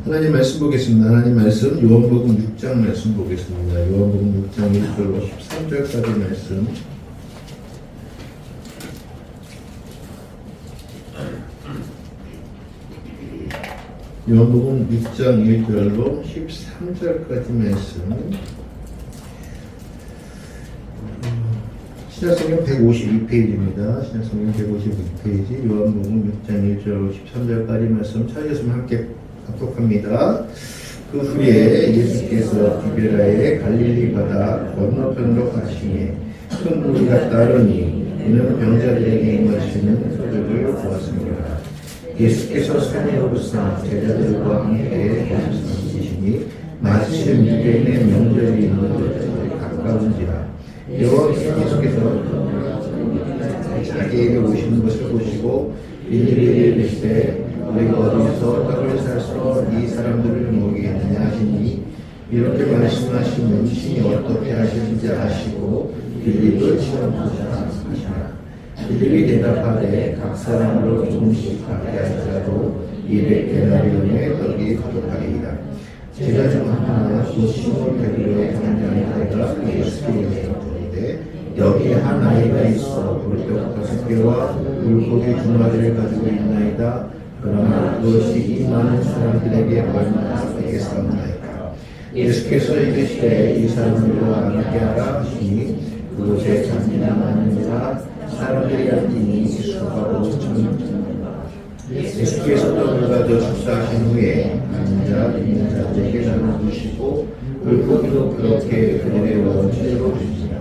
하나님 말씀 보겠습니다. 하나님 말씀 요한복음 6장 말씀 보겠습니다. 요한복음 6장 1절로 13절까지 말씀. 요한복음 6장 1절로 13절까지 말씀. 신약성경 152페이지입니다. 신약성경 152페이지 요한복음 6장 1절로 13절까지 말씀 찾으셨으면 함께 합독합니다. 그 후에 예수께서 디베라의 갈릴리 바다 건너편으로 가시니 큰 무리가 따르니 이는 병자들에게 임하시는 표적을 보았습니다. 예수께서 산에로부터 제자들과 함께 계시니 마침 유대인의 명절이 있는 듯 가까운지라. 예수께서 자기에게 오시는 것을 보시고 일일이 이르시되 우리가 어디서 떡을 사서 이 사람들을 먹이겠느냐 하시니 이렇게 말씀하시면 신이 어떻게 하시는지 아시고 빌립을 시험하시라 하시라. 빌립이 대답하되 각 사람으로 조금씩 받게 할지라도 200데나리온의 떡이 부족하리이다. 제자 중 하나 곧 시몬 베드로의 장장의 아이가 예수께 이르되 여기 한 아이가 있어 볼떡 5개와 물고기 2마리를 가지고 있나이다. 그러나 그것이 이 많은 사람들에게 얼마나 되겠사옵나이까. 예수께서 이르시되 이 사람들과 함께 하라 하시니 그곳에 잔디나 많으니라. 사람들이 앉으니 수가 5,000명. 예수께서 떡을 가져 축사하신 후에 앉아 있는 자들에게 나눠주시고 물고기도 그렇게 그들의 원수로 주시니라.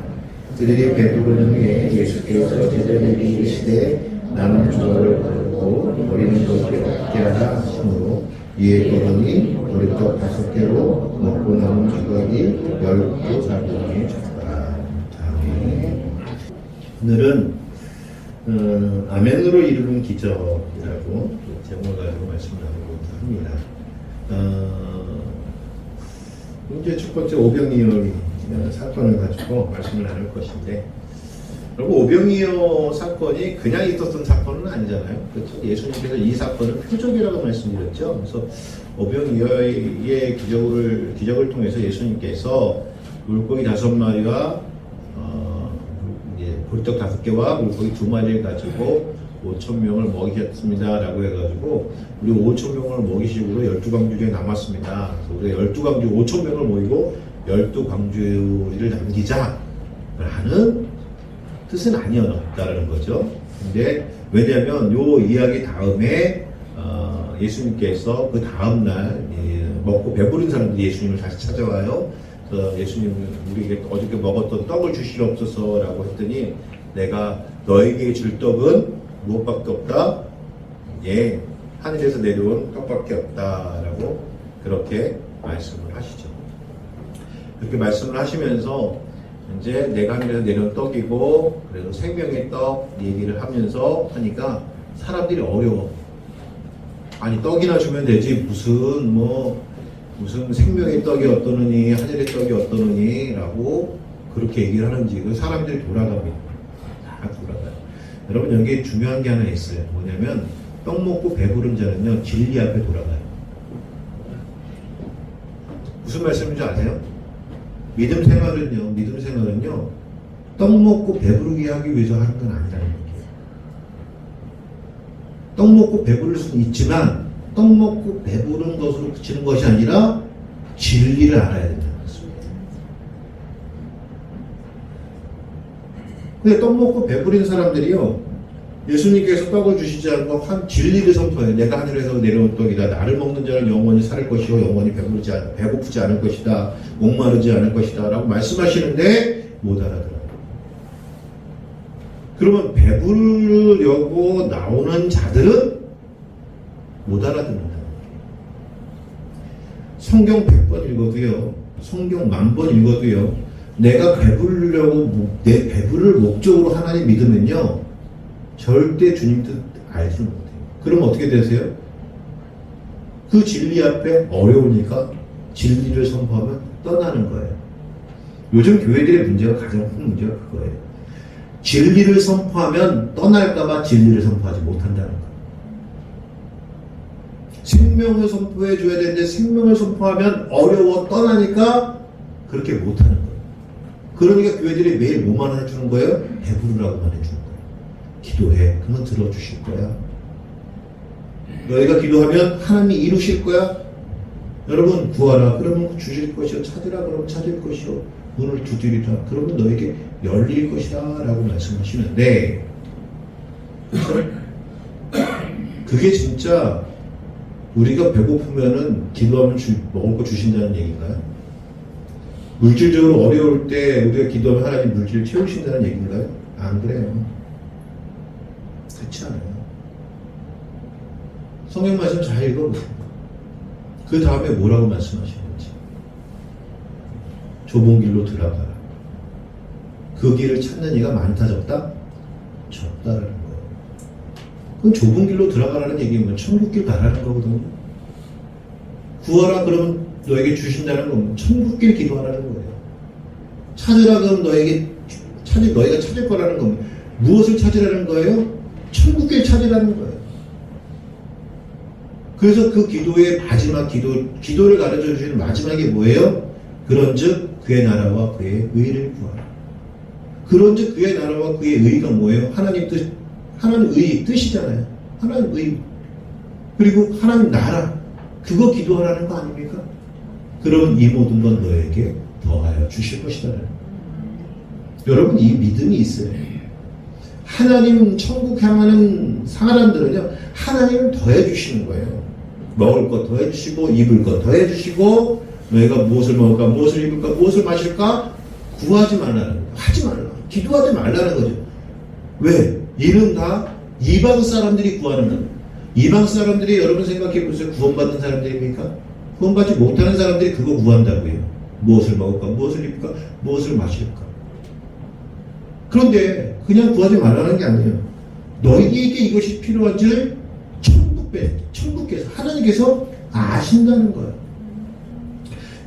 그들이 배부른 후에 예수께서 제자들에게 이르시되 나는 조각을 거두고 버리는 것이 없게 하라 하시므로 이에 거두니 보리떡 5개로 먹고 남은 조각이 12가족이 졌더라. 오늘은 아멘으로 이루는 기적이라고 제목을 가지고 말씀을 나누고 합니다. 이제 첫 번째 오병이어 사건을 가지고 말씀을 나눌 것인데, 그리고 오병이어 사건이 그냥 있었던 사건은 아니잖아요. 그렇죠? 예수님께서 이 사건을 표적이라고 말씀드렸죠. 그래서 오병이어의 기적을 통해서 예수님께서 물고기 5마리와 볼떡 5개와 물고기 2마리를 가지고 5,000명을 먹이셨습니다 라고 해가지고 우리 5,000명을 먹이시고 12광주리에 남았습니다. 그래서 우리가 12광주 5,000명을 모이고 12광주리를 남기자 라는 뜻은 아니었다라는 거죠. 근데 왜냐하면 요 이야기 다음에 예수님께서 그 다음날 먹고 배부른 사람들이 예수님을 다시 찾아와요. 그래서 예수님 우리에게 어저께 먹었던 떡을 주시옵소서 라고 했더니 내가 너에게 줄 떡은 무엇밖에 없다? 예, 하늘에서 내려온 떡밖에 없다 라고 그렇게 말씀을 하시죠. 그렇게 말씀을 하시면서 이제 내가 하늘에서 내려온 떡이고 그래서 생명의 떡 얘기를 하면서 하니까 사람들이 어려워. 아니 떡이나 주면 되지 무슨 생명의 떡이 어떠느니 하늘의 떡이 어떠느니 라고 그렇게 얘기를 하는지 그 사람들이 돌아갑니다. 다 돌아가요. 여러분 여기 중요한 게 하나 있어요. 뭐냐면 떡 먹고 배부른 자는요 진리 앞에 돌아가요. 무슨 말씀인지 아세요? 믿음 생활은요 떡 먹고 배부르게 하기 위해서 하는 건 아니라는 얘기예요. 떡 먹고 배부를 수는 있지만 떡 먹고 배부른 것으로 그치는 것이 아니라 진리를 알아야 된다는 것입니다. 근데 떡 먹고 배부린 사람들이요 예수님께서 떡을 주시지 않고 한 진리를 선포해요. 내가 하늘에서 내려온 떡이다. 나를 먹는 자는 영원히 살 것이요 영원히 배고프지 않을 것이다. 목마르지 않을 것이다 라고 말씀하시는데 못 알아들어요. 그러면 배부르려고 나오는 자들은 못 알아듣는다. 성경 100번 읽어도요, 성경 10,000번 읽어도요, 내가 내 배부를 목적으로 하나님 믿으면요, 절대 주님 뜻 알지 못해요. 그럼 어떻게 되세요? 그 진리 앞에 어려우니까 진리를 선포하면 떠나는 거예요. 요즘 교회들의 문제가 가장 큰 문제가 그거예요. 진리를 선포하면 떠날까봐 진리를 선포하지 못한다는 거예요. 생명을 선포해 줘야 되는데 생명을 선포하면 어려워 떠나니까 그렇게 못하는 거예요. 그러니까 교회들이 매일 뭐만 해주는 거예요? 배부르라고만 해주는 거예요. 기도해. 그러면 들어주실 거야. 너희가 기도하면 하나님이 이루실 거야. 여러분 구하라. 그러면 주실 것이요. 찾으라. 그러면 찾을 것이요. 문을 두드리라. 그러면 너에게 열릴 것이다. 라고 말씀하시는데 그렇죠? 그게 진짜 우리가 배고프면은 기도하면 먹을 거 주신다는 얘기인가요? 물질적으로 어려울 때 우리가 기도하면 하나님 물질을 채우신다는 얘기인가요? 안 그래요. 그렇지 않아요. 성경 말씀 잘 읽어보세요. 그 다음에 뭐라고 말씀하시는지. 좁은 길로 들어가라. 그 길을 찾는 이가 많다 적다? 적다라는 거예요. 그럼 좁은 길로 들어가라는 얘기는 천국 길 가라는 거거든요. 구하라 그러면 너에게 주신다는 건 천국 길 기도하라는 거예요. 찾으라 그러면 너희가 찾을 거라는 건 무엇을 찾으라는 거예요? 천국 길 찾으라는 거예요. 그래서 그 기도의 마지막 기도를 가르쳐 주시는 마지막이 뭐예요? 그런즉 그의 나라와 그의 의를 구하라. 그런즉 그의 나라와 그의 의가 뭐예요? 하나님 의 뜻이잖아요. 하나님 의. 그리고 하나님 나라. 그거 기도하라는 거 아닙니까? 그럼 이 모든 건 너에게 더하여 주실 것이다. 여러분 이 믿음이 있어요. 하나님 천국 향하는 사람들은요. 하나님을 더해 주시는 거예요. 먹을 것 더해 주시고 입을 것 더해 주시고 너희가 무엇을 먹을까 무엇을 입을까 무엇을 마실까 구하지 말라는 거예요. 하지 말라. 기도하지 말라는 거죠. 왜? 이는 다 이방 사람들이 구하는 거예요. 이방 사람들이 여러분 생각해 보세요. 구원받은 사람들입니까? 구원받지 못하는 사람들이 그거 구한다고요. 무엇을 먹을까? 무엇을 입을까? 무엇을 마실까? 그런데 그냥 구하지 말라는 게 아니에요. 너희에게 이것이 필요한 줄 천국께서 하나님께서 아신다는 거예요.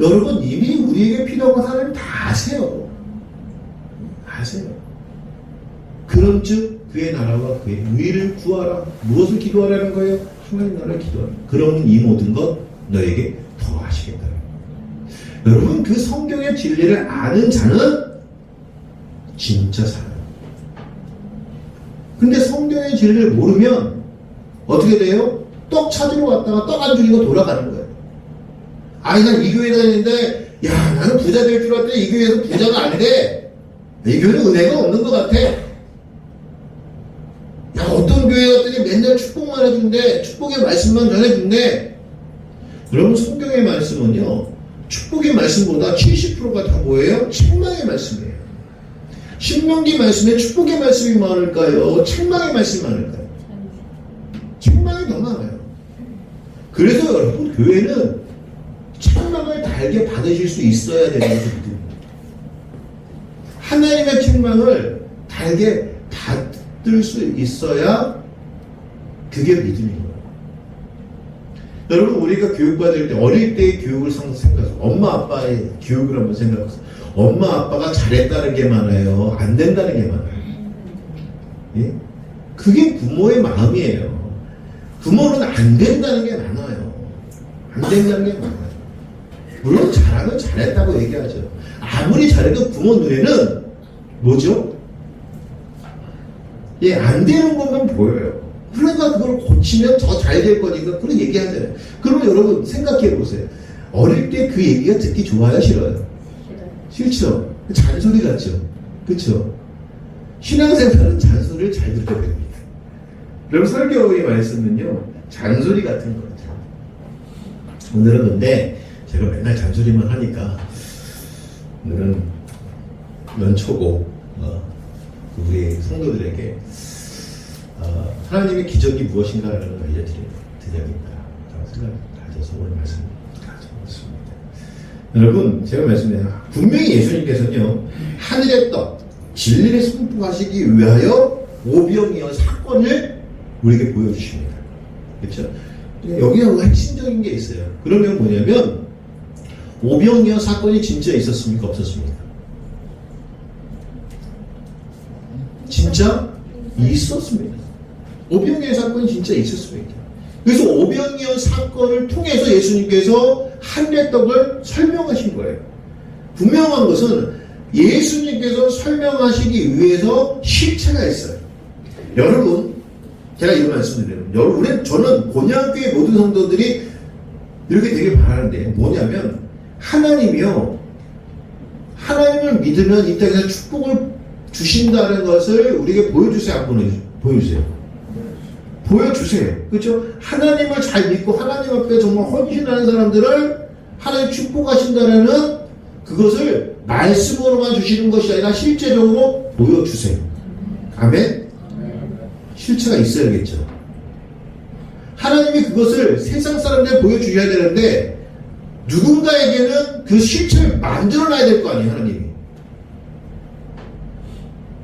여러분 이미 우리에게 필요한 거 하나님 다 아세요. 아세요. 그런즉 그의 나라와 그의 의를 구하라. 무엇을 기도하라는 거예요? 하나님 나라를 기도하라. 그러면 이 모든 것 너에게 더하시겠다. 여러분 그 성경의 진리를 아는 자는 진짜 살아요. 근데 성경의 진리를 모르면 어떻게 돼요? 떡 찾으러 갔다가 떡 안 주니까 돌아가는 거예요. 아니 난 이 교회 다니는데 야 나는 부자 될 줄 알았더니 이 교회에서 부자가 안 돼. 이 교회는 은혜가 없는 것 같아. 야 어떤 교회 갔더니 맨날 축복만 해준대. 축복의 말씀만 전해준대. 여러분 성경의 말씀은요 축복의 말씀보다 70%가 다 뭐예요? 책망의 말씀이에요. 신명기 말씀에 축복의 말씀이 많을까요? 책망의 말씀이 많을까요? 책망이 더 많아요. 그래서 여러분 교회는 책망을 달게 받으실 수 있어야 되는 것을 믿습니다. 하나님의 책망을 달게 받을 수 있어야 그게 믿음인 거예요. 여러분 우리가 교육받을 때 어릴 때의 교육을 생각해서 엄마 아빠의 교육을 한번 생각해서 엄마 아빠가 잘했다는 게 많아요? 안 된다는 게 많아요? 예? 그게 부모의 마음이에요. 부모는 안 된다는 게 많아요. 안 된다는 게 많아요. 물론 잘하면 잘했다고 얘기하죠. 아무리 잘해도 부모 눈에는 뭐죠? 예, 안 되는 것만 보여요. 그러니까 그걸 고치면 더 잘 될 거니까 그런 얘기 하잖아요. 그러면 여러분 생각해 보세요. 어릴 때 그 얘기가 듣기 좋아요? 싫어요? 싫죠? 잔소리 같죠? 그쵸? 신앙생활은 잔소리를 잘 들어야 됩니다. 여러분 설교의 말씀은요 잔소리 같은 거죠. 오늘은 근데 제가 맨날 잔소리만 하니까 오늘은 연초고 우리 성도들에게 하나님의 기적이 무엇인가라는 걸 알려드려야겠다 라고 생각을 가져서 오늘 말씀을 가져왔습니다. 여러분 제가 말씀드려요. 분명히 예수님께서는요 하늘의 떡 진리를 선포하시기 위하여 오병이어 사건을 우리에게 보여주십니다. 그렇죠? 여기가 핵심적인 게 있어요. 그러면 뭐냐면 오병이어 사건이 진짜 있었습니까? 없었습니까? 진짜 있었습니다. 오병이어 사건이 진짜 있었습니다. 그래서 오병이어 사건을 통해서 예수님께서 한례떡을 설명하신 거예요. 분명한 것은 예수님께서 설명하시기 위해서 실체가 있어요. 여러분, 제가 이런 말씀드려요. 여러분, 저는 본향교회 모든 성도들이 이렇게 되게 바라는데 뭐냐면 하나님이요, 하나님을 믿으면 이 땅에서 축복을 주신다는 것을 우리에게 보여주세요. 안 보여주세요. 보여주세요. 그렇죠? 하나님을 잘 믿고 하나님 앞에 정말 헌신하는 사람들을 하나님 축복하신다는 그것을 말씀으로만 주시는 것이 아니라 실제적으로 보여주세요. 아멘? 실체가 있어야겠죠. 하나님이 그것을 세상 사람들에 보여주셔야 되는데 누군가에게는 그 실체를 만들어놔야 될 거 아니에요. 하나님이.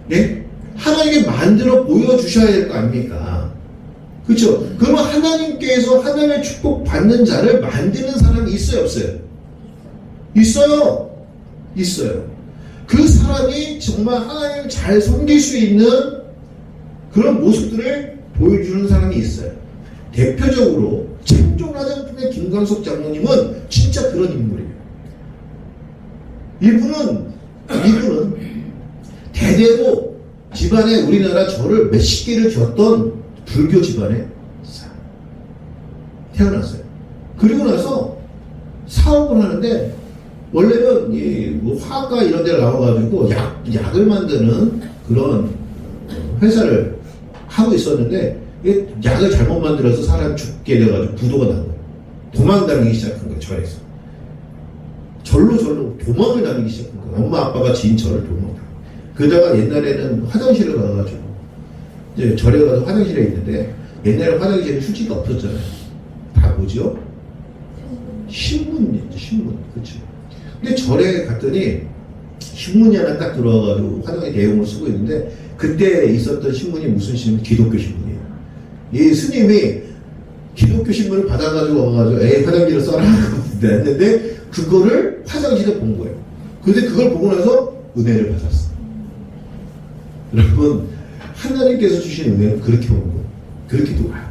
네? 하나님께 만들어 보여주셔야 될 거 아닙니까? 그렇죠? 그러면 하나님께서 하나님의 축복 받는 자를 만드는 사람이 있어요, 없어요? 있어요. 있어요. 그 사람이 정말 하나님을 잘 섬길 수 있는 그런 모습들을 보여주는 사람이 있어요. 대표적으로 창조화장품의 김광석 장로님은 진짜 그런 인물이에요. 이분은 대대로 집안에 우리나라 절을 몇십 개를 지었던 불교 집안에 태어났어요. 그리고 나서 사업을 하는데 원래는 뭐 화가 이런 데 나와가지고 약을 만드는 그런 회사를 하고 있었는데 약을 잘못 만들어서 사람 죽게 돼가지고 부도가 난 거예요. 도망다니기 시작한 거예요. 절에서. 절로 도망을 다니기 시작한 거예요. 엄마 아빠가 지은 절을 도망. 그러다가 옛날에는 화장실을 가가지고 이제 절에 가서 화장실에 있는데 옛날에 화장실에 휴지가 없었잖아요. 다 뭐죠? 신문이었죠. 신문. 그렇죠. 근데 절에 갔더니 신문이 하나 딱 들어와가지고 화장의 내용을 쓰고 있는데 그때 있었던 신문이 무슨 신문? 기독교 신문이에요. 이 스님이 기독교 신문을 받아가지고 와가지고 화장지를 써라 했는데 그거를 화장실에 본 거예요. 근데 그걸 보고 나서 은혜를 받았어. 여러분, 하나님께서 주신 은혜는 그렇게 오는 거예요. 그렇게도 와요.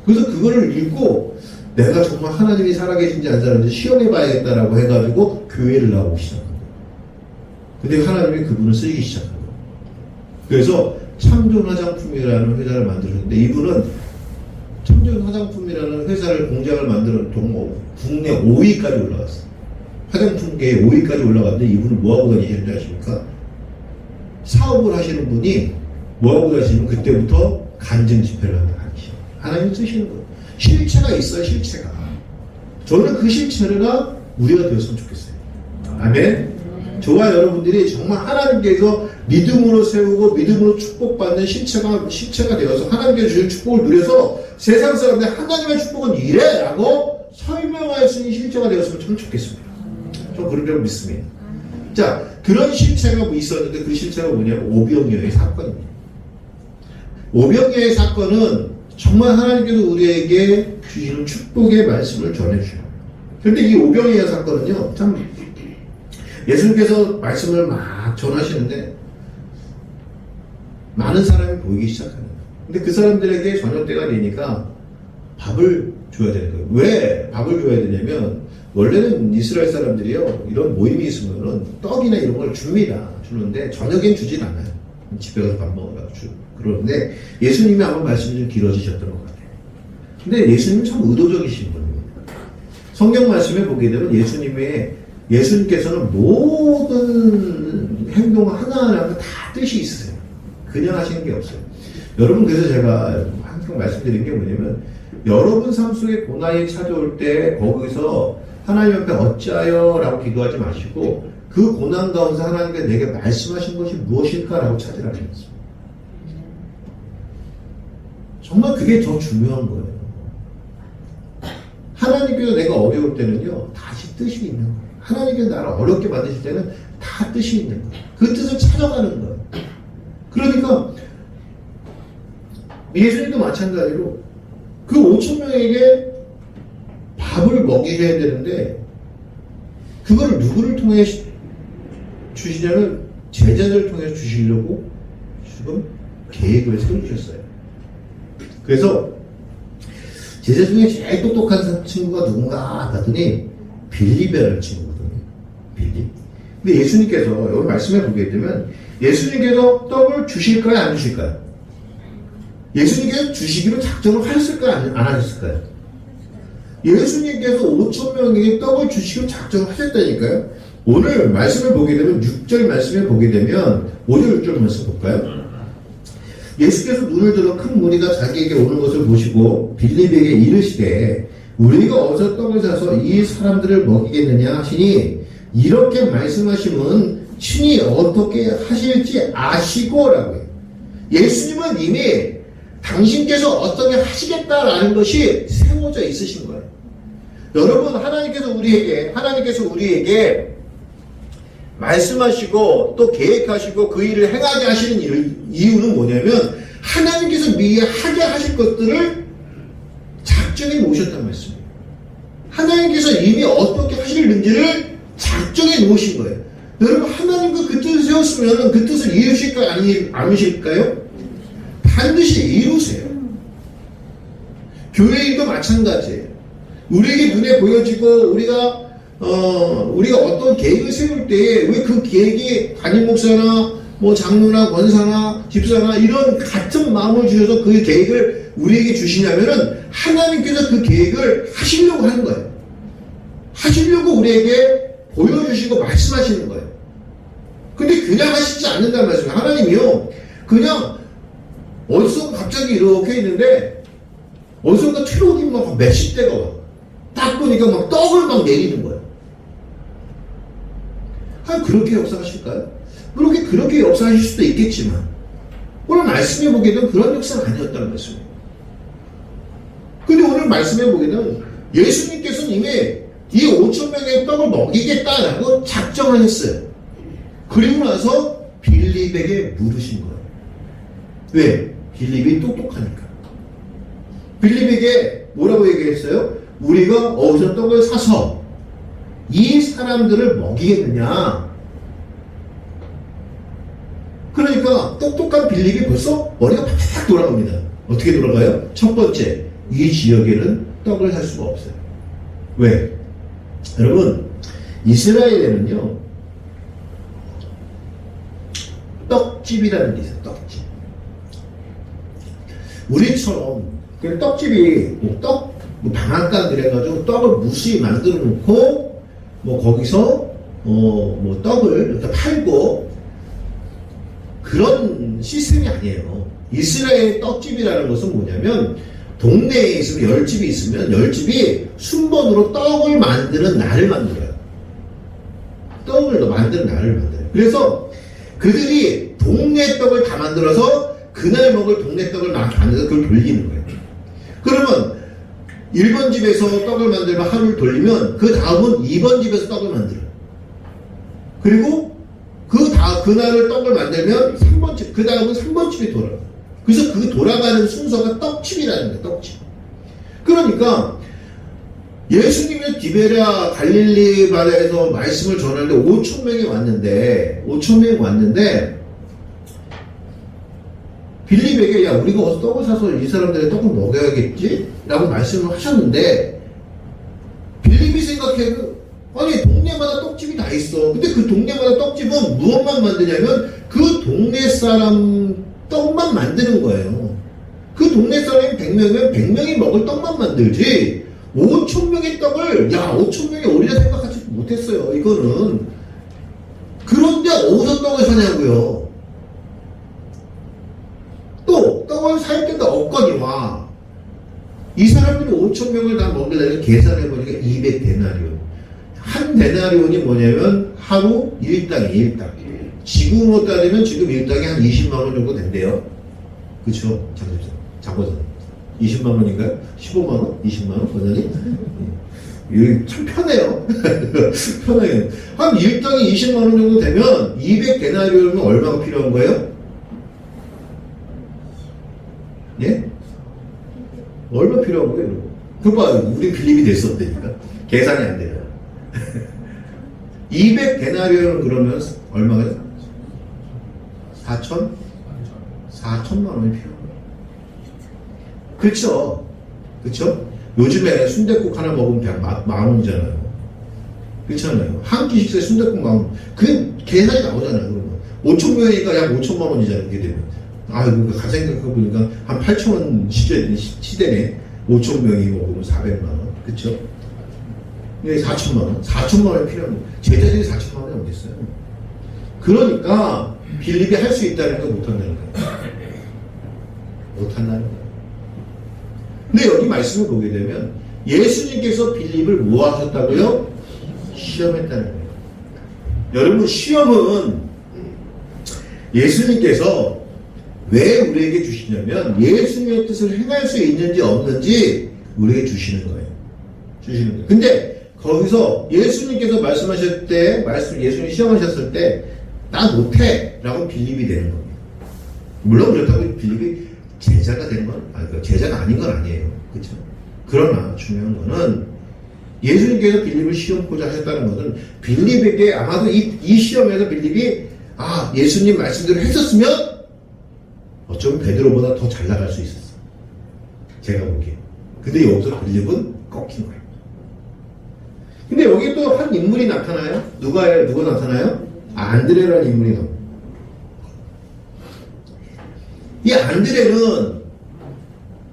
그래서 그거를 읽고 내가 정말 하나님이 살아계신지 안 살아계신지 시험해봐야겠다라고 해가지고 교회를 나오기 시작한 거예요. 근데 하나님이 그분을 쓰기 시작한 거예요. 그래서 참존화장품이라는 회사를 만들었는데 이분은 참존화장품이라는 회사를 공장을 만들어 국내 5위까지 올라갔어요. 화장품계에 5위까지 올라갔는데 이분은 뭐하고 다니시는지 아십니까? 사업을 하시는 분이 뭐하고 다니시면 그때부터 간증 집회를 한다. 하나님이 쓰시는 거예요. 실체가 있어요. 실체가. 저는 그 실체가 우리가 되었으면 좋겠어요. 아멘. 저와 여러분들이 정말 하나님께서 믿음으로 세우고 믿음으로 축복받는 실체가 되어서 하나님께서 주신 축복을 누려서 세상 사람들 하나님의 축복은 이래 라고 설명할 수 있는 실체가 되었으면 참 좋겠습니다. 저 그런 줄 믿습니다. 자, 그런 실체가 있었는데 그 실체가 뭐냐면 오병이어의 사건입니다. 오병이어의 사건은 정말 하나님께서 우리에게 주시는 축복의 말씀을 전해주셔요. 그런데 이 오병이어 사건은요, 참 예수님께서 말씀을 막 전하시는데 많은 사람이 보이기 시작하는 거예요. 근데 그 사람들에게 저녁 때가 되니까 밥을 줘야 되는 거예요. 왜 밥을 줘야 되냐면 원래는 이스라엘 사람들이요, 이런 모임이 있으면은 떡이나 이런 걸 주는데 저녁엔 주진 않아요. 집에 가서 밥 먹으라고 그러는데 예수님이 아마 말씀이 좀 길어지셨던 것 같아요. 근데 예수님은 참 의도적이신 분입니다. 성경 말씀에 보게 되면 예수님께서는 모든 행동 하나하나가 다 뜻이 있으세요. 그냥 하시는 게 없어요. 여러분, 그래서 제가 항상 말씀드린 게 뭐냐면 여러분 삶 속에 고난이 찾아올 때 거기서 하나님 앞에 어찌하여 라고 기도하지 마시고 그 고난 가운데 하나님께 내게 말씀하신 것이 무엇일까라고 찾으라는 거죠. 정말 그게 더 중요한 거예요. 하나님께서 내가 어려울 때는요, 다시 뜻이 있는 거예요. 하나님께서 나를 어렵게 만드실 때는 다 뜻이 있는 거예요. 그 뜻을 찾아가는 거예요. 그러니까 예수님도 마찬가지로 그 5,000명에게 밥을 먹이셔야 되는데 그걸 누구를 통해 주시냐면 제자들을 통해서 주시려고 지금 계획을 세우셨어요. 그래서 제자 중에 제일 똑똑한 친구가 누군가 봤더니 빌립이라는 친구거든요. 빌립. 근데 예수님께서 여기 말씀해 보게 되면 예수님께서 떡을 주실까요? 안 주실까요? 예수님께서 주시기로 작정을 하셨을까요? 안 하셨을까요? 예수님께서 5,000명에게 떡을 주시기로 작정을 하셨다니까요. 오늘 말씀을 보게 되면 6절 말씀을 보게 되면 5절 6절 말씀 볼까요? 예수께서 눈을 들어 큰 무리가 자기에게 오는 것을 보시고 빌립에게 이르시되 우리가 어디서 떡을 사서 이 사람들을 먹이겠느냐 하시니 이렇게 말씀하시면 친히 어떻게 하실지 아시고라고 해요. 예수님은 이미 당신께서 어떻게 하시겠다라는 것이 세워져 있으신 거예요. 여러분, 하나님께서 우리에게 말씀하시고 또 계획하시고 그 일을 행하게 하시는 이유는 뭐냐면 하나님께서 미리 하게 하실 것들을 작정해 놓으셨단 말씀이에요. 하나님께서 이미 어떻게 하시는지를 작정해 놓으신 거예요. 여러분, 하나님과 그 뜻을 세웠으면 그 뜻을 이루실까요? 안 이루실까요? 반드시 이루세요. 교회인도 마찬가지예요. 우리에게 눈에 보여지고 우리가 어떤 계획을 세울 때에 왜 그 계획이 담임 목사나 뭐 장로나 권사나 집사나 이런 같은 마음을 주셔서 그 계획을 우리에게 주시냐면은 하나님께서 그 계획을 하시려고 하는 거예요. 하시려고 우리에게 보여주시고 말씀하시는 거예요. 근데 그냥 하시지 않는다는 말씀이에요. 하나님이요, 그냥 어디서 갑자기 이렇게 있는데 어디선가 트럭이 막 몇십 대가 와. 딱 보니까 막 떡을 막 내리는 거예요. 그렇게 역사하실까요? 그렇게 역사하실 수도 있겠지만 오늘 말씀해 보게 되면 그런 역사는 아니었다는 말씀이에요. 근데 오늘 말씀해 보게 되면 예수님께서는 이미 이 5,000명의 떡을 먹이겠다라고 작정하셨어요. 그리고 나서 빌립에게 물으신 거예요. 왜? 빌립이 똑똑하니까. 빌립에게 뭐라고 얘기했어요? 우리가 어디서 떡을 사서 이 사람들을 먹이겠느냐? 그러니까 똑똑한 빌립이 벌써 머리가 팍팍 돌아갑니다. 어떻게 돌아가요? 첫 번째, 이 지역에는 떡을 살 수가 없어요. 왜? 여러분, 이스라엘에는요 떡집이라는 게 있어요. 떡집. 우리처럼 그냥 떡집이 방앗간 그래가지고 떡을 무수히 만들어 놓고 거기서 떡을 이렇게 팔고 그런 시스템이 아니에요. 이스라엘 떡집이라는 것은 뭐냐면 동네에 있으면 10집이 있으면 10집이 순번으로 떡을 만드는 날을 만들어요. 떡을 만드는 날을 만들어요. 그래서 그들이 동네 떡을 다 만들어서 그날 먹을 동네 떡을 만들어서 그걸 돌리는 거예요. 그러면 1번 집에서 떡을 만들면 하루를 돌리면 그 다음은 2번 집에서 떡을 만들어요. 그리고 그날을 떡을 만들면 3번 집, 그 다음은 3번 집이 돌아요. 그래서 그 돌아가는 순서가 떡집이라는 거예요. 떡집. 그러니까 예수님의 디베랴 갈릴리 바다에서 말씀을 전하는데 5,000명이 왔는데 빌립에게 야 우리가 어서 떡을 사서 이 사람들의 떡을 먹여야겠지? 라고 말씀을 하셨는데 빌립이 생각해도 아니 동네마다 떡집이 다 있어. 근데 그 동네마다 떡집은 무엇만 만드냐면 그 동네 사람 떡만 만드는 거예요. 그 동네 사람이 100명이면 100명이 먹을 떡만 만들지 5,000명의 떡을 5,000명이 오리라 생각하지 못했어요. 이거는. 그런데 어디서 떡을 사냐고요. 또 떡을 살 때도 없거니와 이 사람들이 5,000명을 다 먹으려고 계산해보니까 200데나리온. 한 데나리온이 뭐냐면 하루 1당이에요. 1당. 지금으로 따지면 지금 1당이 한 20만원 정도 된대요. 그쵸? 장보선 20만원인가요? 15만원? 20만원? 권장이? 이거 참 편해요. 편하게. 한 1당이 20만원 정도 되면 200데나리온이면 얼마가 필요한 거예요? 예? 얼마 필요한 거예요? 그거 봐, 우리 빌립이 됐었다니까. 계산이 안 돼요. 200데나리온은 그러면 얼마가 4천만 원이 필요한 거예요. 그쵸? 요즘에 순댓국 하나 먹으면 그냥 10,000원이잖아요. 그렇잖아요. 한 끼 식사에 순댓국 10,000원. 그 계산이 나오잖아요. 그러면 5,000명이니까 약 5천만 원이잖아요. 그게 되면. 그 가장 생각해보니까 한 8,000원 시대네. 5,000명이 먹으면 400만 원. 그쵸? 4천만 원. 4천만 원이 필요합니다. 제자들이 4천만 원이 어디 있어요? 그러니까 빌립이 할 수 있다는 거 못한다는 거예요. 못한다는 거예요. 근데 여기 말씀을 보게 되면 예수님께서 빌립을 뭐 하셨다고요? 시험했다는 거예요. 여러분, 시험은 예수님께서 왜 우리에게 주시냐면 예수님의 뜻을 행할 수 있는지 없는지 우리에게 주시는 거예요. 주시는 거예요. 근데 거기서 예수님께서 말씀하실 때, 예수님 시험하셨을 때, 나 못해! 라고 빌립이 되는 겁니다. 물론 그렇다고 빌립이 제자가 된 건, 제자가 아닌 건 아니에요. 그쵸? 그러나 중요한 거는 예수님께서 빌립을 시험코자 하셨다는 것은 빌립에게 아마도 이 시험에서 빌립이 예수님 말씀대로 했었으면 어쩌면 베드로보다 더 잘 나갈 수 있었어. 제가 보기에. 근데 여기서 빌립은 꺾인 거예요. 근데 여기 또 한 인물이 나타나요. 누가 나타나요? 안드레라는 인물이 나옵니다. 이 안드레는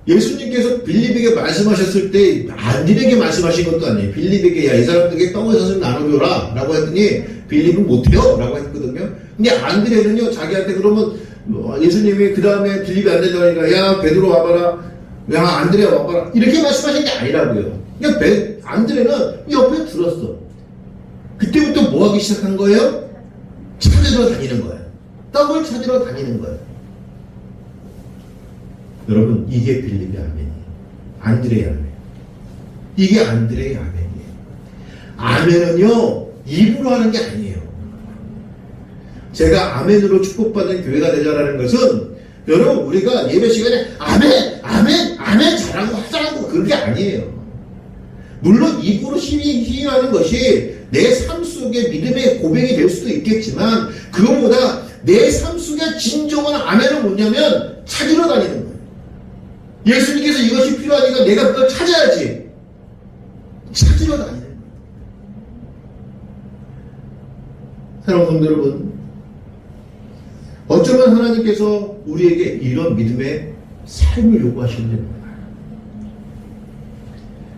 예수님께서 빌립에게 말씀하셨을 때 안드레에게 말씀하신 것도 아니에요. 빌립에게 이 사람들에게 떡을 사서 나눠줘라 라고 했더니 빌립은 못해요 라고 했거든요. 근데 안드레는요, 자기한테 그러면 예수님이 그 다음에 빌립이 안 된다니까 야 베드로 와봐라, 야 안드레 와봐라 이렇게 말씀하신 게 아니라고요. 그러니까 안드레는 옆에 들었어. 그때부터 뭐 하기 시작한 거예요? 찾으러 다니는 거예요. 떡을 찾으러 다니는 거예요. 여러분, 이게 빌립의 아멘이에요. 안드레의 아멘. 이게 안드레의 아멘이에요. 아멘은요, 입으로 하는 게 아니에요. 제가 아멘으로 축복받은 교회가 되자라는 것은 여러분, 우리가 예배 시간에 아멘, 아멘, 아멘 잘하고 하자고 그게 아니에요. 물론 입으로 시인하는 것이 내 삶 속에 믿음의 고백이 될 수도 있겠지만 그것보다 내 삶 속에 진정한 아멘은 뭐냐면 찾으러 다니는 거예요. 예수님께서 이것이 필요하니까 내가 그걸 찾아야지. 찾으러 다니는 거예요. 사랑하는 성도 여러분, 어쩌면 하나님께서 우리에게 이런 믿음의 삶을 요구하시는지 몰라요.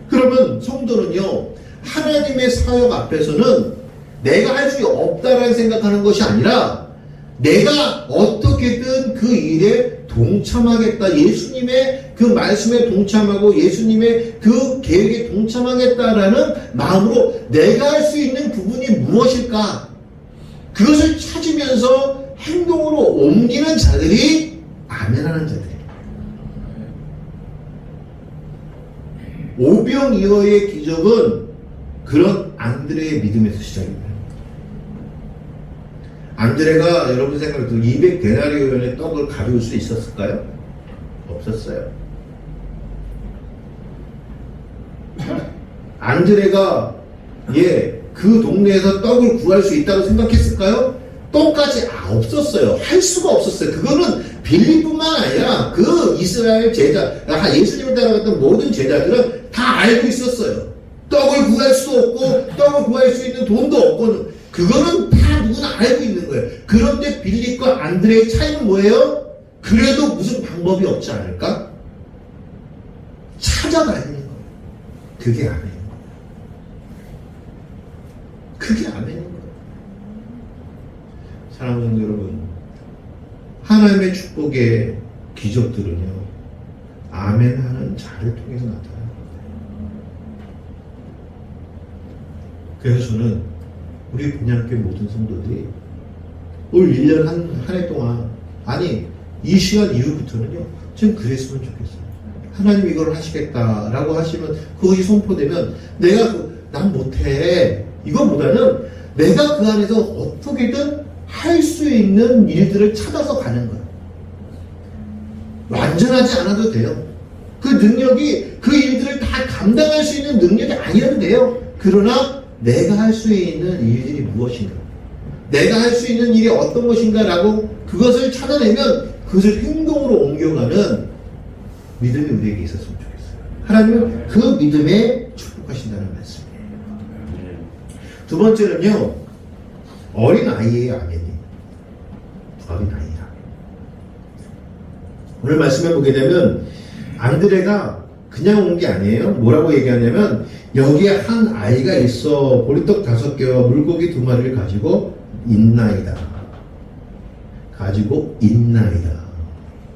그러면 성도는요, 하나님의 사역 앞에서는 내가 할 수 없다라는 생각하는 것이 아니라 내가 어떻게든 그 일에 동참하겠다. 예수님의 그 말씀에 동참하고 예수님의 그 계획에 동참하겠다라는 마음으로 내가 할 수 있는 부분이 무엇일까? 그것을 찾으면서 행동으로 옮기는 자들이 아멘하는 자들이에요. 오병이어의 기적은 그런 안드레의 믿음에서 시작입니다. 안드레가 여러분 생각해도 200데나리온의 떡을 가져올 수 있었을까요? 없었어요. 안드레가 그 동네에서 떡을 구할 수 있다고 생각했을까요? 떡까지 없었어요. 할 수가 없었어요. 그거는 빌립뿐만 아니라 그 이스라엘 제자, 예수님을 따라갔던 모든 제자들은 다 알고 있었어요. 떡을 구할 수 없고 떡을 구할 수 있는 돈도 없고 그거는 다 누구나 알고 있는 거예요. 그런데 빌립과 안드레의 차이는 뭐예요? 그래도 무슨 방법이 없지 않을까? 찾아다니는 거예요. 그게 아멘인 거예요. 그게 아멘인 거예요. 사랑하는 여러분, 하나님의 축복의 기적들은요, 아멘하는 자를 통해서 나타나요. 그래서 저는 우리 분양교회 모든 성도들이 올 1년 한 해 동안, 아니 이 시간 이후부터는요, 좀 그랬으면 좋겠어요. 하나님 이걸 하시겠다라고 하시면 그것이 선포되면 내가 난 못해 이거보다는 내가 그 안에서 어떻게든 할 수 있는 일들을 찾아서 가는 거예요. 완전하지 않아도 돼요. 그 능력이 그 일들을 다 감당할 수 있는 능력이 아니어도 돼요. 그러나 내가 할 수 있는 일들이 무엇인가, 내가 할 수 있는 일이 어떤 것인가라고 그것을 찾아내면 그것을 행동으로 옮겨가는 믿음이 우리에게 있었으면 좋겠어요. 하나님은 그 믿음에 축복하신다는 말씀이에요. 두 번째는요, 어린아이예요, 아멘이. 어린아이라. 오늘 말씀해 보게 되면 안드레가 그냥 온 게 아니에요. 뭐라고 얘기하냐면 여기에 한 아이가 있어 보리떡 5개와 물고기 2마리를 가지고 있나이다. 가지고 있나이다.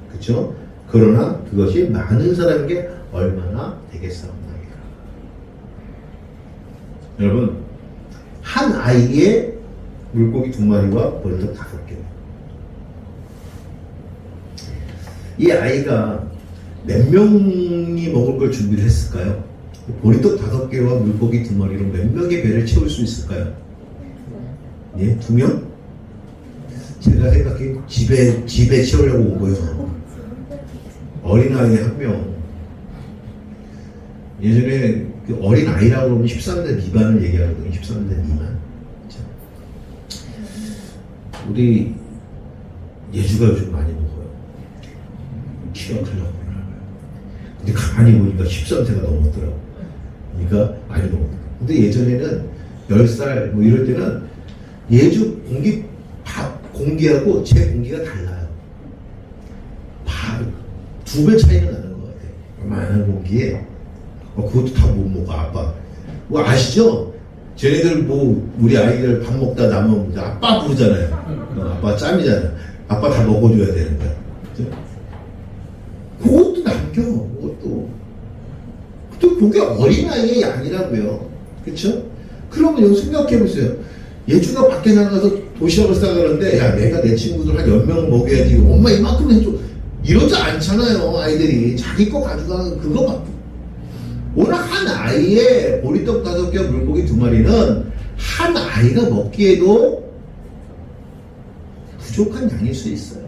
그렇죠? 그러나 그것이 많은 사람에게 얼마나 되겠사옵나이까. 여러분, 한 아이에 물고기 2마리와 보리떡 5개. 이 아이가 몇 명이 먹을 걸 준비를 했을까요? 보리떡 5개와 물고기 2마리로 몇 명의 배를 채울 수 있을까요? 예, 2명? 제가 생각해 집에 채우려고 온 거예요. 어린아이 1명. 예전에 그 어린아이라고 그러면 13대 미만을 얘기하거든요. 13대 미만. 자, 우리 예주가 요즘 많이 먹어요. 키가 크려고 그러나봐요. 근데 가만히 보니까 13세가 넘었더라고. 그러니까 많이 먹었더라고. 근데 예전에는 10살 뭐 이럴 때는 예주 밥 공기하고 제 공기가 달라요. 밥 2배 차이가 나는 것 같아요. 많은 공기에. 그것도 다 못 먹어, 아빠. 뭐 아시죠? 쟤네들 뭐 우리 아이들 밥 먹다 남으면 아빠 부르잖아요. 아빠 짬이잖아요. 아빠 다 먹어줘야 되는 거야. 그죠? 그것도 남겨, 그것도. 또 그게 어린아이의 양이라고요. 그쵸? 그러면 여기 생각해보세요. 예주가 밖에 나가서 도시락을 싸가는데, 야, 내가 내 친구들 한 10명 먹여야지. 엄마 이만큼 해줘. 이러지 않잖아요, 아이들이. 자기 거 가져가는 그거 갖고. 오늘 한 아이에 보리떡 5개와 물고기 2마리는 한 아이가 먹기에도 부족한 양일 수 있어요.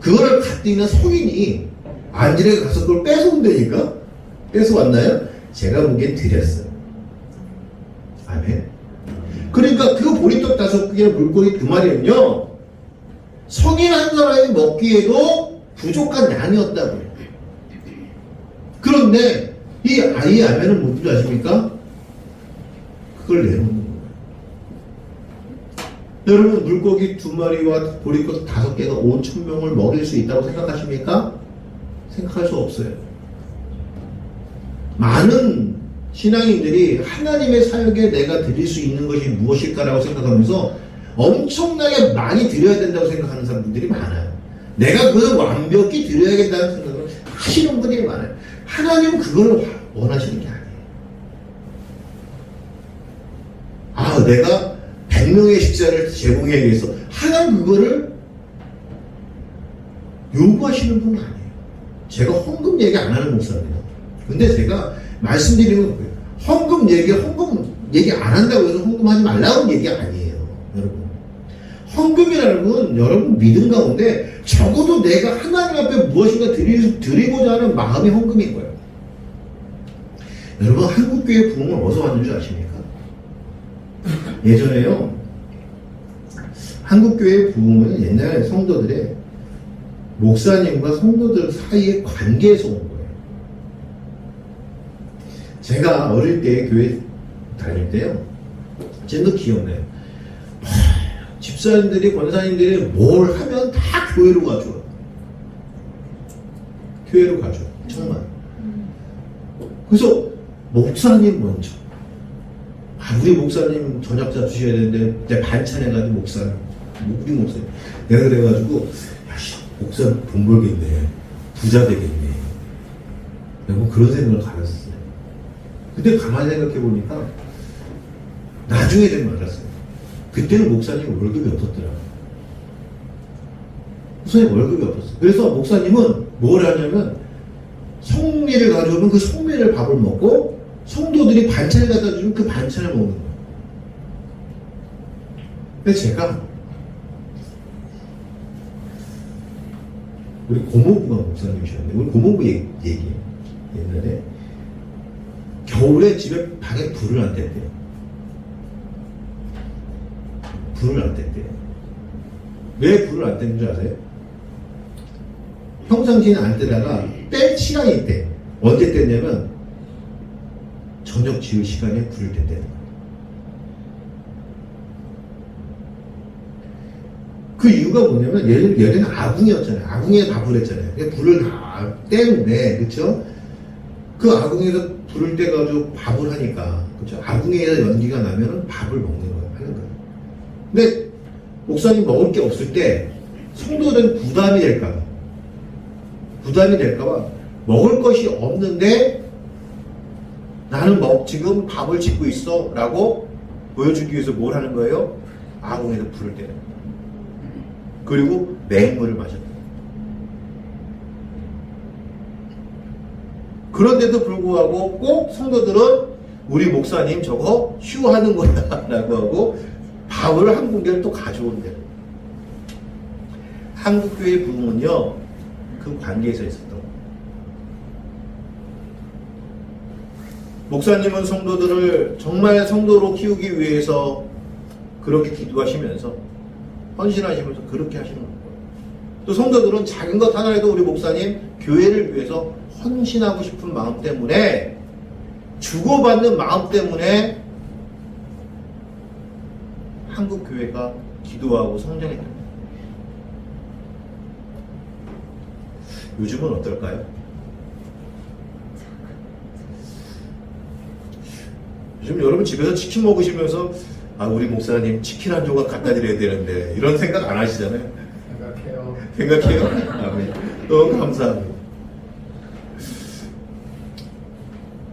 그거를 갖고 있는 성인이 안드레가 가서 그걸 뺏어온다니까? 뺏어왔나요? 제가 보기엔 드렸어요. 아멘. 그러니까 그 보리떡 5개와 물고기 2마리는요, 성인 한 사람이 먹기에도 부족한 양이었다고요. 그런데 이 아이의 아멘은 뭔지 아십니까? 그걸 내놓는 거예요. 여러분, 물고기 2마리와 보리떡 5개가 5,000명을 먹일 수 있다고 생각하십니까? 생각할 수 없어요. 많은 신앙인들이 하나님의 사역에 내가 드릴 수 있는 것이 무엇일까라고 생각하면서 엄청나게 많이 드려야 된다고 생각하는 사람들이 많아요. 내가 그걸 완벽히 드려야겠다는 생각을 하시는 분들이 많아요. 하나님은 그걸 원하시는 게 아니에요. 아, 내가 100명의 식사를 제공해야 해서 하나님 그거를 요구하시는 분은 아니에요. 제가 헌금 얘기 안 하는 목사입니다. 근데 제가 말씀드리는 거예요. 헌금 얘기 안 한다고 해서 헌금하지 말라고 얘기 아니에요. 여러분. 헌금이라는 건 여러분 믿음 가운데 적어도 내가 하나님 앞에 무엇인가 드리고자 하는 마음이 헌금인 거예요. 여러분, 한국교회 부흥은 어디서 왔는 줄 아십니까? 예전에요, 한국교회 부흥은 옛날에 성도들의 목사님과 성도들 사이의 관계에서 온 거예요. 제가 어릴 때 교회 다닐 때요, 지금도 기억나요. 집사님들이, 권사님들이 뭘 하면 다 교회로 가죠. 교회로 가죠. 정말. 그래서 목사님 먼저. 아, 우리 목사님 저녁자 주셔야 되는데, 내 반찬 해가지고 목사님, 우리 목사님. 내가 그래가지고, 야, 목사 돈 벌겠네. 부자 되겠네. 내가 그런 생각을 가졌어요. 근데 가만히 생각해보니까, 나중에 좀 알았어요. 그때는 목사님 월급이 없었더라고요. 목사님 월급이 없었어요. 그래서 목사님은 뭘 하냐면, 성미를 가져오면 그 성미를 밥을 먹고, 성도들이 반찬을 갖다 주면 그 반찬을 먹는 거예요. 근데 제가 우리 고모부가 목사님이셨는데, 우리 고모부 얘기예요. 옛날에 겨울에 집에 방에 불을 안 뗐대요. 불을 안 뗐대요. 왜 불을 안 뗐는 줄 아세요? 평상시에는 안 떼다가 뗄 시간이 있대. 언제 뗐냐면 저녁 지을 시간에 불을 뗐다는 거예요. 그 이유가 뭐냐면 얘는 아궁이었잖아요. 아궁이에 다 불했잖아요. 불을 다 떼는데, 그쵸? 그 아궁이에서 불을 떼가지고 밥을 하니까, 그쵸? 아궁이에서 연기가 나면은 밥을 먹는 거예요. 하는 거예요. 근데 목사님 먹을 게 없을 때 성도들은 부담이 될까봐 먹을 것이 없는데 나는 지금 밥을 짓고 있어 라고 보여주기 위해서 뭘 하는 거예요? 아궁이에서 불을 떼는 거예요. 그리고 맹물을 마셨다. 그런데도 불구하고 꼭 성도들은 우리 목사님 저거 휴하는 거야 라고 하고 밥을 한 공기를 또 가져온대요. 한국교회 부흥은요, 그 관계에서 있었던 거예요. 목사님은 성도들을 정말 성도로 키우기 위해서 그렇게 기도하시면서 헌신하시면서 그렇게 하시는 거예요. 또 성도들은 작은 것 하나라도 우리 목사님 교회를 위해서 헌신하고 싶은 마음 때문에, 주고받는 마음 때문에 한국 교회가 기도하고 성장했다. 요즘은 어떨까요? 요즘 여러분 집에서 치킨 먹으시면서 우리 목사님 치킨 한 조각 갖다 드려야 되는데 이런 생각 안 하시잖아요. 생각해요? 아멘. 너무 감사합니다.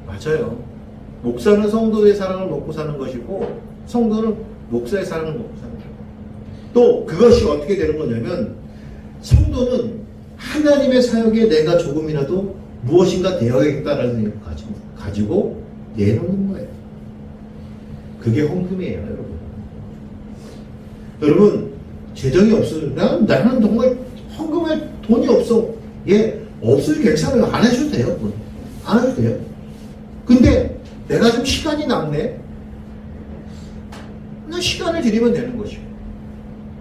맞아요. 목사는 성도의 사랑을 먹고 사는 것이고 성도는 목사의 사랑을 먹고 사는 거예요. 또 그것이 어떻게 되는 거냐면, 성도는 하나님의 사역에 내가 조금이라도 무엇인가 되어야겠다라는 생각을 가지고 내놓는 거예요. 그게 헌금이에요, 여러분. 여러분, 재정이 없어요. 나는 정말 헌금할 돈이 없어. 없어도 괜찮아요. 안 해줘도 돼요. 안 해도 돼요. 근데 내가 좀 시간이 남네. 시간을 드리면 되는 것이고,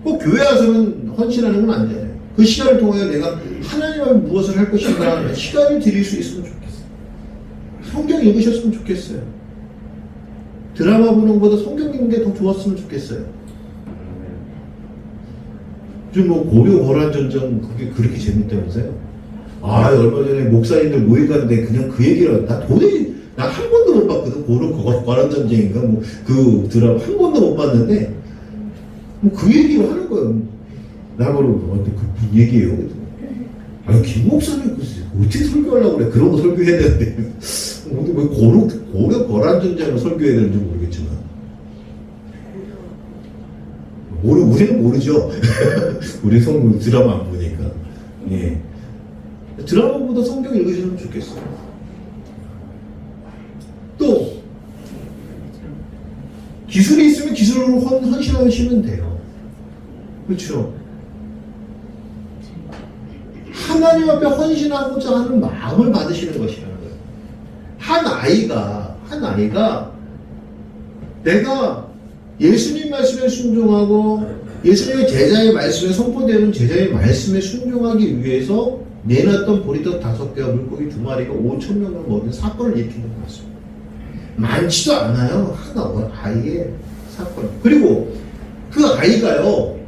꼭 교회 와서는 헌신하는 건 안 되잖아요. 그 시간을 통해 내가 하나님 앞에 무엇을 할 것인가 시간을 드릴 수 있으면 좋겠어요. 성경 읽으셨으면 좋겠어요. 드라마 보는 것보다 성경 읽는 게 더 좋았으면 좋겠어요. 요즘 고려 거란전쟁 그게 그렇게 재밌다면서요? 얼마 전에 목사님들 모임 갔는데 그냥 그 얘기를 나 도저히 나 한 번도 못 봤거든. 고려 거란전쟁인가 그 드라마 한 번도 못 봤는데 그 얘기를 하는 거예요. 나보고 그 얘기예요. 김 목사님 어떻게 설교하려고 그래? 그런 거 설교해야 되는데 왜 고려 거란전쟁을 설교해야 되는지 모르겠지만 우리는 모르죠. 우리 드라마 안 보니까. 예. 드라마보다 성경 읽으시면 좋겠어요. 또 기술이 있으면 기술로 헌신하시면 돼요. 그렇죠? 하나님 앞에 헌신하고자 하는 마음을 받으시는 것이라는 거예요. 한 아이가 내가 예수님 말씀에 순종하고 예수님의 제자의 말씀에 선포되는 제자의 말씀에 순종하기 위해서 내놨던 보리떡 5개와 물고기 2마리가 5,000명을 먹인 사건을 일으키는 것 같습니다. 많지도 않아요. 아이의 사건. 그리고 그 아이가요,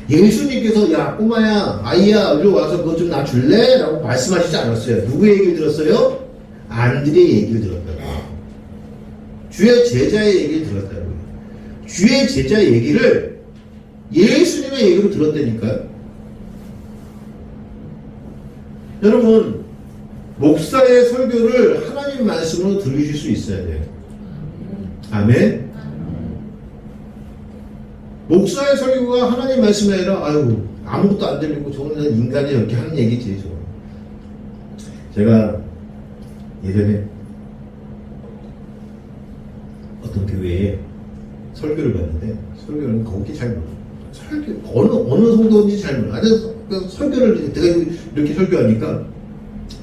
예수님께서 야 꼬마야 아이야 이리 와서 그거 좀 나 줄래? 라고 말씀하시지 않았어요. 누구의 얘기를 들었어요? 안드레의 얘기를 들었다고요. 주의 제자의 얘기를 들었다고요. 주의 제자의 얘기를 예수님의 얘기로 들었다니까요. 여러분, 목사의 설교를 하나님 말씀으로 들으실 수 있어야 돼요. 아멘. 목사의 설교가 하나님 말씀이 아니라 아무것도 안 들리고 저는 인간이 이렇게 하는 얘기지. 제가 예전에 어떤 교회에 설교를 봤는데 설교는 거기 잘 몰라요. 어느 정도인지 잘 몰라요. 설교를 내가 이렇게 설교하니까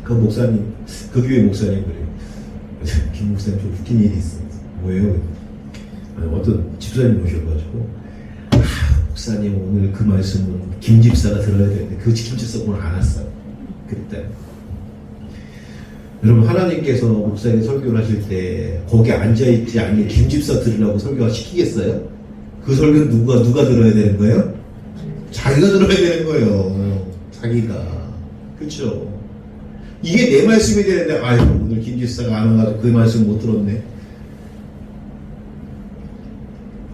그 목사님, 그 교회 목사님 그래요. 김 목사님 좀 웃긴 일이 있어요. 뭐예요? 어떤 집사님 오셔가지고 목사님 오늘 그 말씀은 김 집사가 들어야 되는데 그 김 집사 오늘 안 왔어요. 그때 여러분, 하나님께서 목사님 설교를 하실 때 거기 앉아있지 않는 김집사 들으라고 설교가 시키겠어요? 그 설교는 누가 들어야 되는 거예요? 자기가 들어야 되는 거예요. 자기가. 그쵸? 이게 내 말씀이 되는데, 아유, 오늘 김집사가 안 와가지고 그 말씀 못 들었네.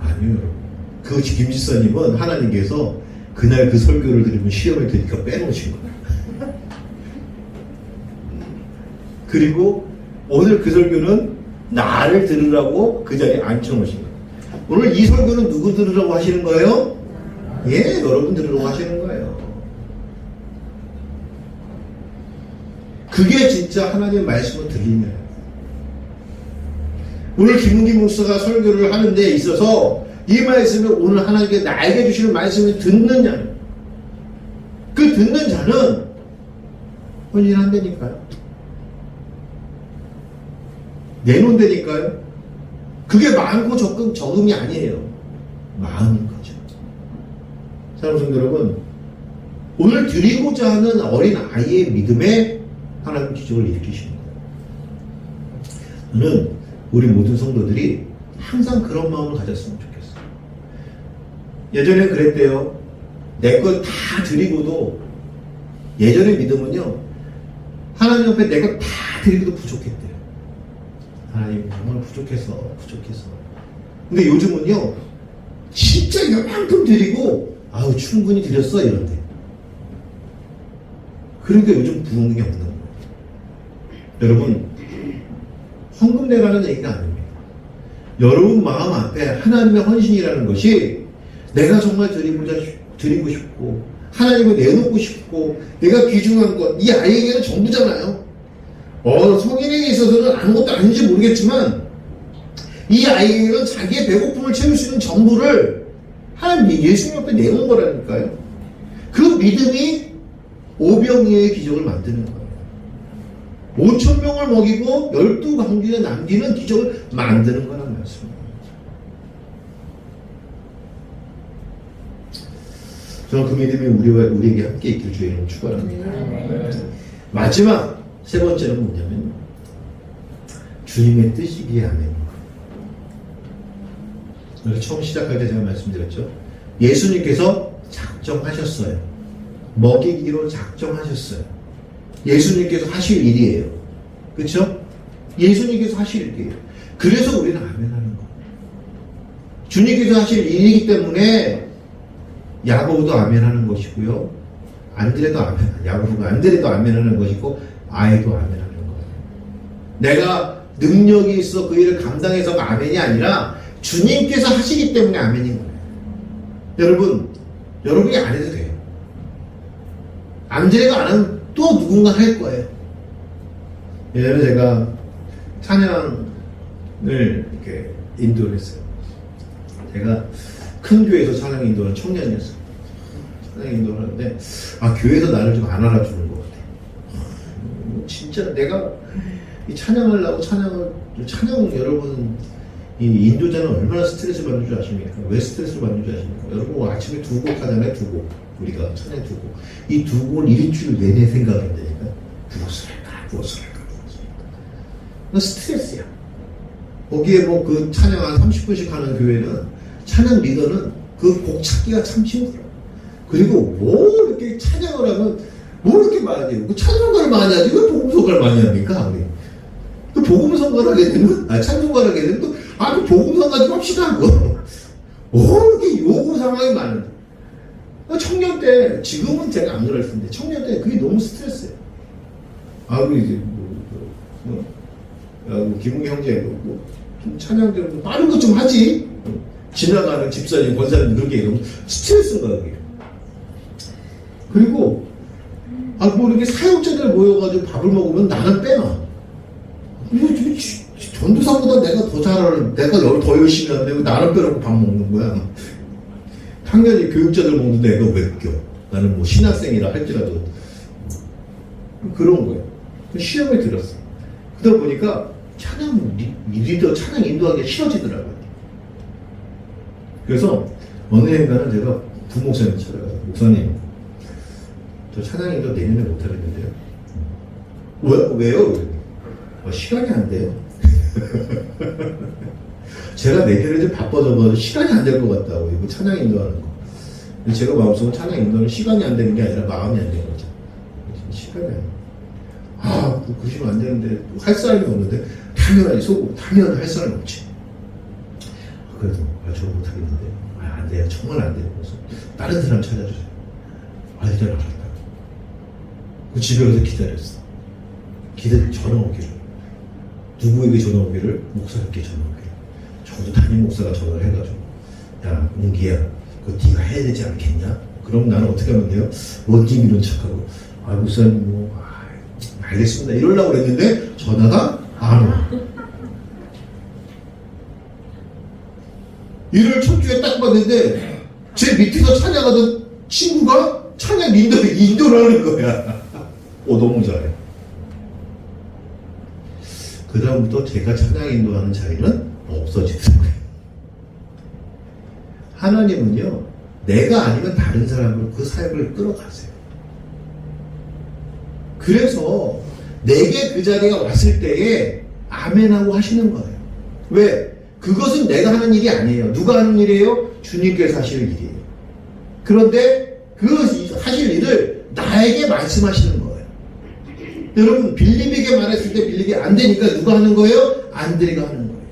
아니요, 여러분. 그 김집사님은 하나님께서 그날 그 설교를 들으면 시험을 드니까 빼놓으신 거예요. 그리고 오늘 그 설교는 나를 들으라고 그 자리에 앉혀놓으신 거예요. 오늘 이 설교는 누구 들으라고 하시는 거예요? 예, 여러분 들으라고 하시는 거예요. 그게 진짜 하나님의 말씀을 들리면. 오늘 김은기 목사가 설교를 하는 데 있어서 이 말씀을 오늘 하나님께 나에게 주시는 말씀을 듣는 자, 그 듣는 자는 헌신한다니까요. 내놓은다니까요. 그게 많고 적음이 아니에요. 마음인 거죠. 사랑하는 성도 여러분, 오늘 드리고자 하는 어린 아이의 믿음에 하나님 기적을 일으키시는 거예요. 저는 우리 모든 성도들이 항상 그런 마음을 가졌으면 좋겠어요. 예전에 그랬대요. 내 것 다 드리고도, 예전의 믿음은요, 하나님 앞에 내 것 다 드리고도 부족했대요. 하나님 정말 부족해서. 근데 요즘은요, 진짜 요만큼 드리고, 아우, 충분히 드렸어, 이런데. 그러니까 요즘 부흥이 없는 거예요. 여러분, 헌금 내라는 얘기가 아닙니다. 여러분 마음 앞에 하나님의 헌신이라는 것이 내가 정말 드리고 싶고, 하나님을 내놓고 싶고, 내가 귀중한 것, 이 아이에게는 전부잖아요. 성인에게 있어서는 아무것도 아닌지 모르겠지만, 이 아이에게는 자기의 배고픔을 채울 수 있는 전부를 하나님 예수님 앞에 내놓은 거라니까요. 그 믿음이 오병이어의 기적을 만드는 거예요. 5,000명을 먹이고 12강주에 남기는 기적을 만드는 거란 말씀입니다. 저는 그 믿음이 우리에게 함께 있길 주의 이름으로 축원합니다. 마지막 세 번째는 뭐냐면 주님의 뜻이기에 아멘. 처음 시작할 때 제가 말씀드렸죠. 예수님께서 작정하셨어요. 먹이기로 작정하셨어요. 예수님께서 하실 일이에요. 그렇죠? 예수님께서 하실 일이에요. 그래서 우리는 아멘하는 거예요. 주님께서 하실 일이기 때문에 야고보도 아멘하는 것이고요. 야고보가 안드레도 아멘하는 것이고 아이도 아멘하는 거예요. 내가 능력이 있어 그 일을 감당해서가 아멘이 아니라 주님께서 하시기 때문에 아멘인 거예요. 여러분이 안 해도 돼요. 안드레가 안 하면 또 누군가 할 거예요. 예전에 제가 찬양을 이렇게 인도를 했어요. 제가 큰 교회에서 찬양 인도는 청년이었어요. 찬양 인도를 하는데, 교회에서 나를 좀 안 알아주는 것 같아요. 진짜 내가 이 찬양하려고 찬양 여러분, 이 인도자는 얼마나 스트레스 받는 줄 아십니까? 왜 스트레스를 받는 줄 아십니까? 여러분, 아침에 2곡 하잖아요, 2곡. 우리가 찬양 2곡. 이 2곡을 일주일 내내 생각을 한다니까. 무엇을 할까. 스트레스야. 거기에 그 찬양 한 30분씩 하는 교회는 찬양 리더는 그 곡 찾기가 참 힘들어. 그리고 이렇게 찬양을 하면 이렇게 많이 해요. 그 찬송가를 많이 하지 왜 복음성가를 많이 합니까? 그 복음성가를 하게 되면, 찬송가를 하게 되면 또, 그 복음성가 좀 합시다. 이렇게 요구 상황이 많은데. 청년 때, 지금은 제가 안 그럴 텐데, 청년 때 그게 너무 스트레스예요. 이제, 김웅 형제, 좀 찬양 좀 빠른 것 좀 하지. 지나가는 집사님, 권사님, 그렇게 너무 스트레스가 그게. 그리고, 이렇게 사역자들 모여가지고 밥을 먹으면 나는 빼놔. 전도사보다 내가 더 잘하는, 내가 더 열심히 하는데 왜 나는 빼놓고 밥 먹는 거야? 당연히 교육자들 먹는데 내가 왜 껴? 나는 신학생이라 할지라도. 그런 거예요. 시험에 들었어. 그러다 보니까 찬양 인도하기가 싫어지더라고요. 그래서 어느 해인가는 제가 부목사님 찾아가서, 목사님, 저 찬양 인도 내년에 못하겠는데요. 왜요? 시간이 안 돼요. 제가 내년에 좀 바빠져서 시간이 안 될 것 같다고, 이거 찬양 인도하는 거. 근데 제가 마음속으로 찬양 인도는 시간이 안 되는 게 아니라 마음이 안 되는 거죠. 시간이 안 돼요. 그러시면 안 되는데, 할 사람이 없는데, 당연하지, 속으로. 당연히 할 사람이 없지. 그래도, 저거 못하겠는데. 안 돼요. 정말 안 돼요. 그래서, 다른 사람 찾아주세요. 일단 알았다. 그 집에 가서 기다렸어. 전화 오기를. 누구에게 전화 오기를? 목사님께 전화 오기를. 저도 담임 목사가 전화를 해가지고, 야, 웅기야, 그거 네가 해야 되지 않겠냐? 그럼 나는 어떻게 하면 돼요? 원팀 이런 척하고, 목사님, 알겠습니다. 이러려고 그랬는데, 전화가 안 와. 1월 첫 주에 딱 봤는데, 제 밑에서 찬양하던 친구가 찬양 인도를 하는 거야. 너무 잘해. 그 다음부터 제가 찬양 인도하는 자리는 없어지더라고요. 하나님은요, 내가 아니면 다른 사람으로 그 사역을 끌어가세요. 그래서 내게 그 자리가 왔을 때에 아멘하고 하시는 거예요. 왜? 그것은 내가 하는 일이 아니에요. 누가 하는 일이에요? 주님께서 하시는 일이에요. 그런데 그 하실 일을 나에게 말씀하시는 거예요. 여러분, 빌립에게 말했을 때 빌립이 안 되니까 누가 하는 거예요? 안드레가 하는 거예요.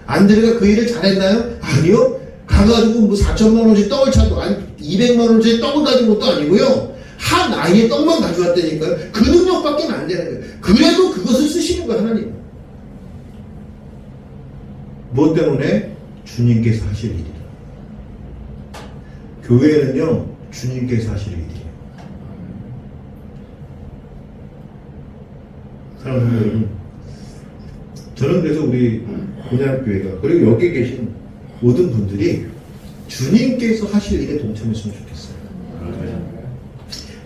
안드레가 그 일을 잘했나요? 아니요. 가가지고 4천만 원짜리 떡을 차도 아니 200만 원짜리 떡을 가진 것도 아니고요. 한 아이의 떡만 가져왔다니까요. 그 능력밖에 안 되는 거예요. 그래도 그것을 쓰시는 거예요, 하나님. 무엇 때문에? 주님께서 하실 일이다. 교회는요, 주님께서 하실 일이에요. 사랑하는 여러분, 저는 그래서 우리 고등학교회가, 그리고 여기 계신 모든 분들이 주님께서 하실 일에 동참했으면 좋겠어요.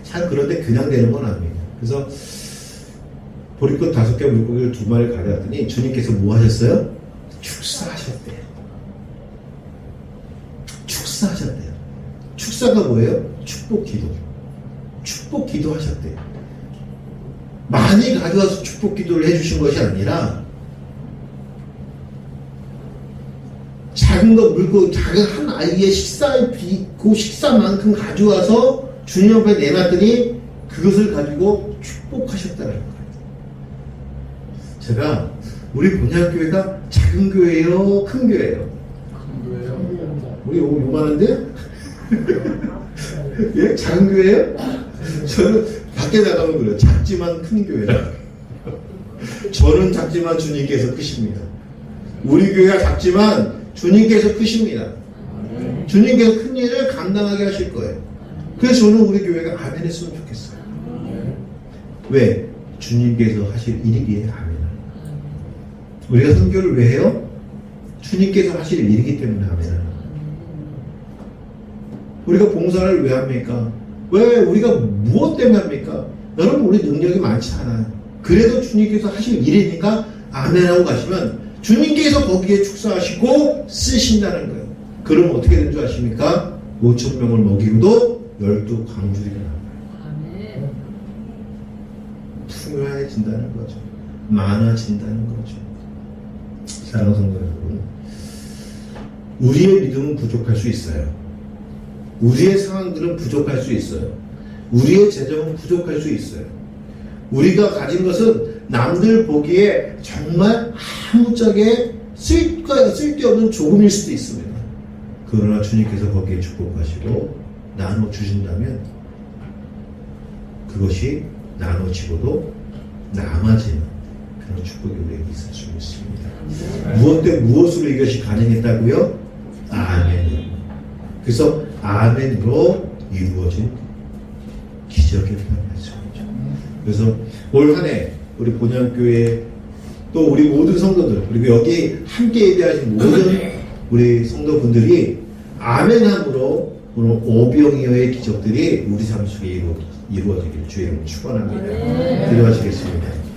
참, 그런데 그냥 되는 건 아닙니다. 그래서 보리꽃 5개, 물고기를 2마리 가져왔더니 주님께서 뭐 하셨어요? 축사하셨대요. 축사하셨대요. 축사가 뭐예요? 축복 기도. 축복 기도 하셨대요. 많이 가져와서 축복 기도를 해주신 것이 아니라 작은 거 물고 작은 한 아이의 그 식사만큼 가져와서 주님 앞에 내놨더니 그것을 가지고 축복하셨다는 거예요. 제가 우리 본향교회가 작은 교회예요? 큰 교회예요? 큰 교회요? 우리 요만한데? 예? 작은 교회예요? 저는 밖에 나가면 그래요. 작지만 큰 교회라. 저는 작지만 주님께서 크십니다. 우리 교회가 작지만 주님께서 크십니다. 주님께서 큰 일을 감당하게 하실 거예요. 그래서 저는 우리 교회가 아멘 했으면 좋겠어요. 왜? 주님께서 하실 일이기에 아멘. 우리가 선교를 왜 해요? 주님께서 하실 일이기 때문에 아멘. 우리가 봉사를 왜 합니까? 왜? 우리가 무엇 때문에 합니까? 여러분, 우리 능력이 많지 않아요. 그래도 주님께서 하실 일이니까 아멘하고 가시면 주님께서 거기에 축사하시고 쓰신다는 거예요. 그럼 어떻게 된 줄 아십니까? 5,000명을 먹이고도 12광주리가 나와요. 풍요해진다는 거죠. 많아진다는 거죠. 사랑하는 성도 여러분, 우리의 믿음은 부족할 수 있어요. 우리의 상황들은 부족할 수 있어요. 우리의 재정은 부족할 수 있어요. 우리가 가진 것은 남들 보기에 정말 아무짝에 쓸데없는 조금일 수도 있습니다. 그러나 주님께서 거기에 축복하시고 나눠주신다면 그것이 나눠지고도 남아지는 그런 축복이 우리에게 있을 수 있습니다. 무엇으로 이것이 가능했다고요? 아멘. 그래서 아멘으로 이루어진 기적이라는 말씀이죠. 그래서 올 한 해 우리 본향교회 또 우리 모든 성도들 그리고 여기 함께 예배하신 모든 우리 성도분들이 아멘함으로 오늘 오병이어의 기적들이 우리 삶 속에 이루어지길 주의 이름으로 축원합니다. 기도하시겠습니다.